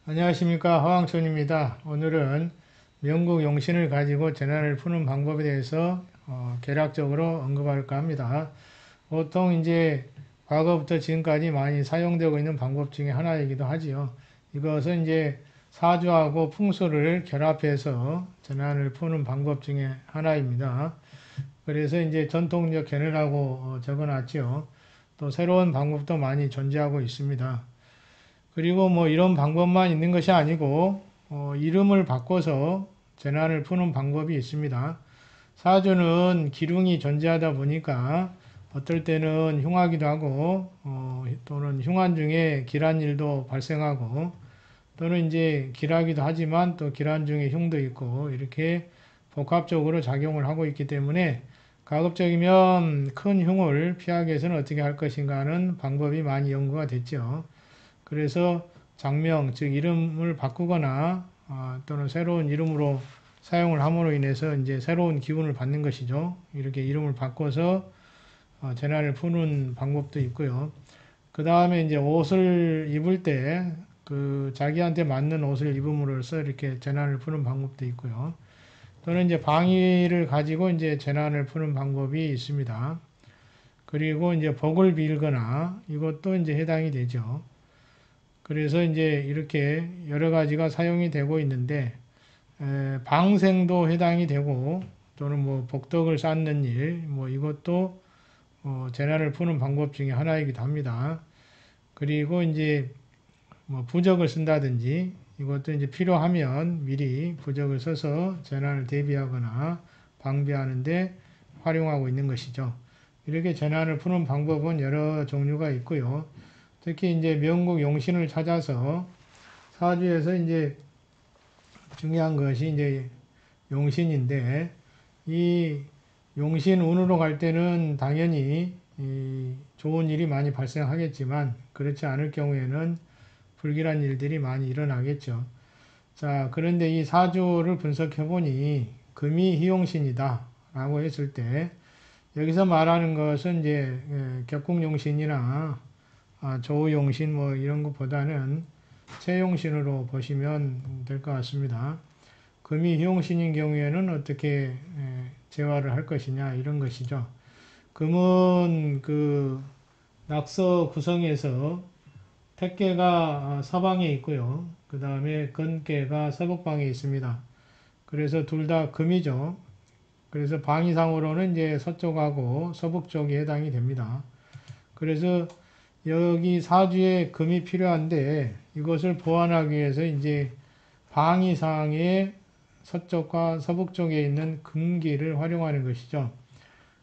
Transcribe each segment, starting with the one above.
안녕하십니까, 화왕촌입니다. 오늘은 명국 용신을 가지고 재난을 푸는 방법에 대해서 개략적으로 언급할까 합니다. 보통 이제 과거부터 지금까지 많이 사용되고 있는 방법 중에 하나이기도 하지요. 이것은 이제 사주하고 풍수를 결합해서 재난을 푸는 방법 중에 하나입니다. 그래서 이제 전통적 견해라고 적어놨지요. 또 새로운 방법도 많이 존재하고 있습니다. 그리고 뭐 이런 방법만 있는 것이 아니고 이름을 바꿔서 재난을 푸는 방법이 있습니다. 사주는 기둥이 존재하다 보니까 어떨 때는 흉하기도 하고 또는 흉한 중에 길한 일도 발생하고 또는 이제 길하기도 하지만 또 길한 중에 흉도 있고 이렇게 복합적으로 작용을 하고 있기 때문에 가급적이면 큰 흉을 피하기 위해서는 어떻게 할 것인가 하는 방법이 많이 연구가 됐죠. 그래서 장명, 즉 이름을 바꾸거나 또는 새로운 이름으로 사용을 함으로 인해서 이제 새로운 기운을 받는 것이죠. 이렇게 이름을 바꿔서 재난을 푸는 방법도 있고요. 그 다음에 이제 옷을 입을 때 그 자기한테 맞는 옷을 입음으로써 이렇게 재난을 푸는 방법도 있고요. 또는 이제 방위를 가지고 이제 재난을 푸는 방법이 있습니다. 그리고 이제 복을 빌거나 이것도 이제 해당이 되죠. 그래서 이제 이렇게 여러 가지가 사용이 되고 있는데 방생도 해당이 되고 또는 뭐 복덕을 쌓는 일, 뭐 이것도 재난을 푸는 방법 중에 하나이기도 합니다. 그리고 이제 뭐 부적을 쓴다든지 이것도 이제 필요하면 미리 부적을 써서 재난을 대비하거나 방비하는데 활용하고 있는 것이죠. 이렇게 재난을 푸는 방법은 여러 종류가 있고요. 특히 이제 명국 용신을 찾아서 사주에서 이제 중요한 것이 이제 용신인데 이 용신 운으로 갈 때는 당연히 좋은 일이 많이 발생하겠지만 그렇지 않을 경우에는 불길한 일들이 많이 일어나겠죠. 자, 그런데 이 사주를 분석해 보니 금이 희용신이다 라고 했을 때 여기서 말하는 것은 이제 격국용신이나 조우용신 뭐 이런 것보다는 채용신으로 보시면 될 것 같습니다. 금이 희용신인 경우에는 어떻게 재활을 할 것이냐 이런 것이죠. 금은 그 낙서 구성에서 택개가 서방에 있고요. 그 다음에 건개가 서북방에 있습니다. 그래서 둘 다 금이죠. 그래서 방위상으로는 이제 서쪽하고 서북 쪽이 해당이 됩니다. 그래서 여기 사주에 금이 필요한데 이것을 보완하기 위해서 이제 방위상의 서쪽과 서북 쪽에 있는 금기를 활용하는 것이죠.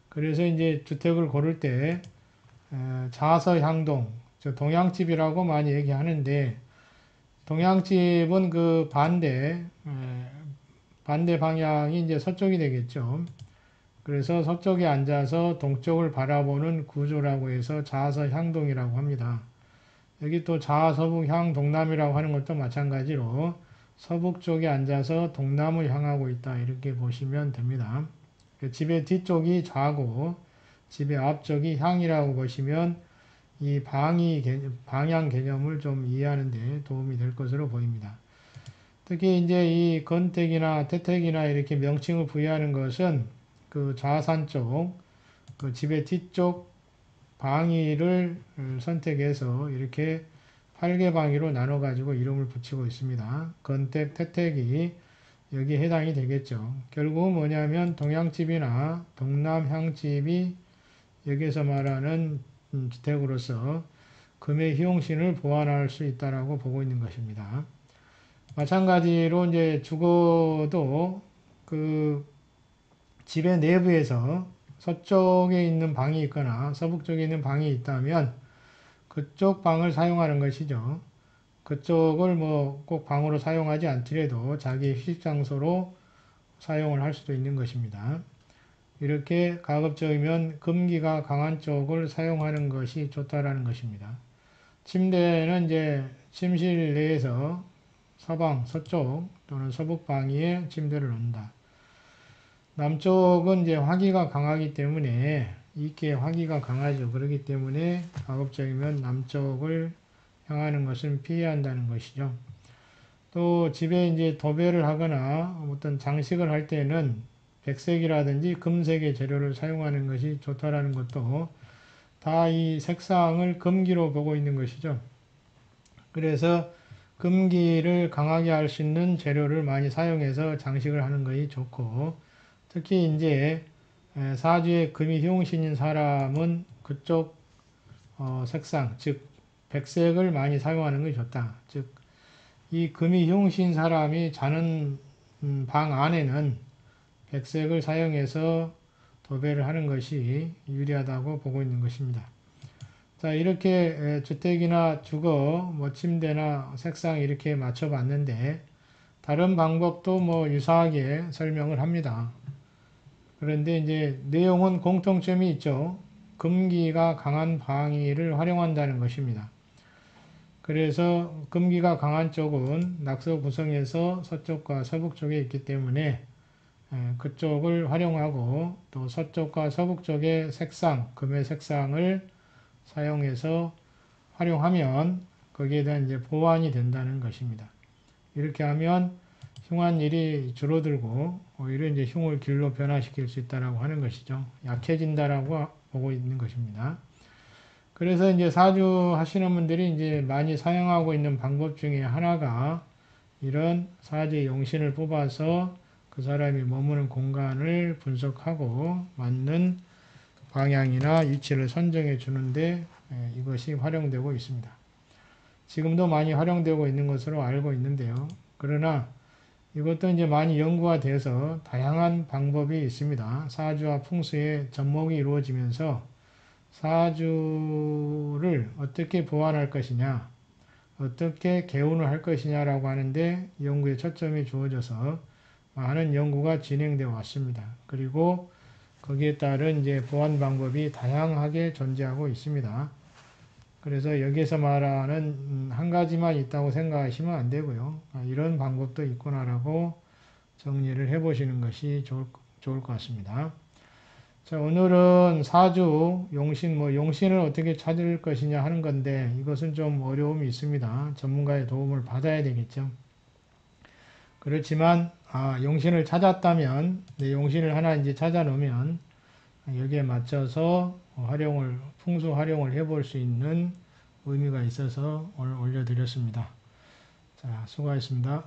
그래서 이제 주택을 고를 때 자서향동, 동양집이라고 많이 얘기하는데 동양집은 그 반대 방향이 이제 서쪽이 되겠죠. 그래서 서쪽에 앉아서 동쪽을 바라보는 구조라고 해서 자서향동이라고 합니다. 여기 또 자서북향 동남이라고 하는 것도 마찬가지로 서북 쪽에 앉아서 동남을 향하고 있다 이렇게 보시면 됩니다. 집의 뒤쪽이 좌고 집의 앞쪽이 향이라고 보시면 이 방향 개념을 좀 이해하는 데 도움이 될 것으로 보입니다. 특히 이제 이 건택이나 태택이나 이렇게 명칭을 부여하는 것은 그 좌산 쪽, 그 집의 뒤쪽 방위를 선택해서 이렇게 8개 방위로 나눠 가지고 이름을 붙이고 있습니다. 건택, 태택이 여기에 해당이 되겠죠. 결국은 뭐냐면 동양집이나 동남향집이 여기에서 말하는 주택으로서 금의 희용신을 보완할 수 있다라고 보고 있는 것입니다. 마찬가지로 이제 죽어도 그 집의 내부에서 서쪽에 있는 방이 있거나 서북 쪽에 있는 방이 있다면 그쪽 방을 사용하는 것이죠. 그쪽을 뭐 꼭 방으로 사용하지 않더라도 자기 휴식 장소로 사용을 할 수도 있는 것입니다. 이렇게 가급적이면 금기가 강한 쪽을 사용하는 것이 좋다라는 것입니다. 침대는 이제 침실 내에서 서방, 서쪽 또는 서북 방위에 침대를 놓는다. 남쪽은 이제 화기가 강하기 때문에 이께 화기가 강하죠. 그렇기 때문에 가급적이면 남쪽을 향하는 것은 피해야 한다는 것이죠. 또 집에 이제 도배를 하거나 어떤 장식을 할 때는 백색이라든지 금색의 재료를 사용하는 것이 좋다라는 것도 다 이 색상을 금기로 보고 있는 것이죠. 그래서 금기를 강하게 할 수 있는 재료를 많이 사용해서 장식을 하는 것이 좋고, 특히 이제 사주에 금이 희용신인 사람은 그쪽 색상, 즉 백색을 많이 사용하는 것이 좋다. 즉 이 금이 희용신 사람이 자는 방 안에는 백색을 사용해서 도배를 하는 것이 유리하다고 보고 있는 것입니다. 자, 이렇게 주택이나 주거, 뭐 침대나 색상 이렇게 맞춰 봤는데, 다른 방법도 뭐 유사하게 설명을 합니다. 그런데 이제 내용은 공통점이 있죠. 금기가 강한 방위를 활용한다는 것입니다. 그래서 금기가 강한 쪽은 낙서 구성에서 서쪽과 서북 쪽에 있기 때문에 그쪽을 활용하고, 또 서쪽과 서북 쪽의 색상, 금의 색상을 사용해서 활용하면 거기에 대한 이제 보완이 된다는 것입니다. 이렇게 하면 흉한 일이 줄어들고 오히려 이제 흉을 길로 변화시킬 수 있다라고 하는 것이죠. 약해진다라고 보고 있는 것입니다. 그래서 이제 사주 하시는 분들이 이제 많이 사용하고 있는 방법 중에 하나가 이런 사주의 용신을 뽑아서 그 사람이 머무는 공간을 분석하고 맞는 방향이나 위치를 선정해 주는데 이것이 활용되고 있습니다. 지금도 많이 활용되고 있는 것으로 알고 있는데요. 그러나 이것도 이제 많이 연구가 돼서 다양한 방법이 있습니다. 사주와 풍수의 접목이 이루어지면서 사주를 어떻게 보완할 것이냐, 어떻게 개운을 할 것이냐라고 하는데 연구에 초점이 주어져서 많은 연구가 진행되어 왔습니다. 그리고 거기에 따른 이제 보완 방법이 다양하게 존재하고 있습니다. 그래서 여기에서 말하는 한 가지만 있다고 생각하시면 안 되고요. 이런 방법도 있구나라고 정리를 해보시는 것이 좋을 것 같습니다. 자, 오늘은 사주, 용신, 용신을 어떻게 찾을 것이냐 하는 건데 이것은 좀 어려움이 있습니다. 전문가의 도움을 받아야 되겠죠. 그렇지만, 용신을 찾았다면, 용신을 하나 이제 찾아 놓으면 여기에 맞춰서 풍수 활용을 해볼 수 있는 의미가 있어서 오늘 올려드렸습니다. 자, 수고하셨습니다.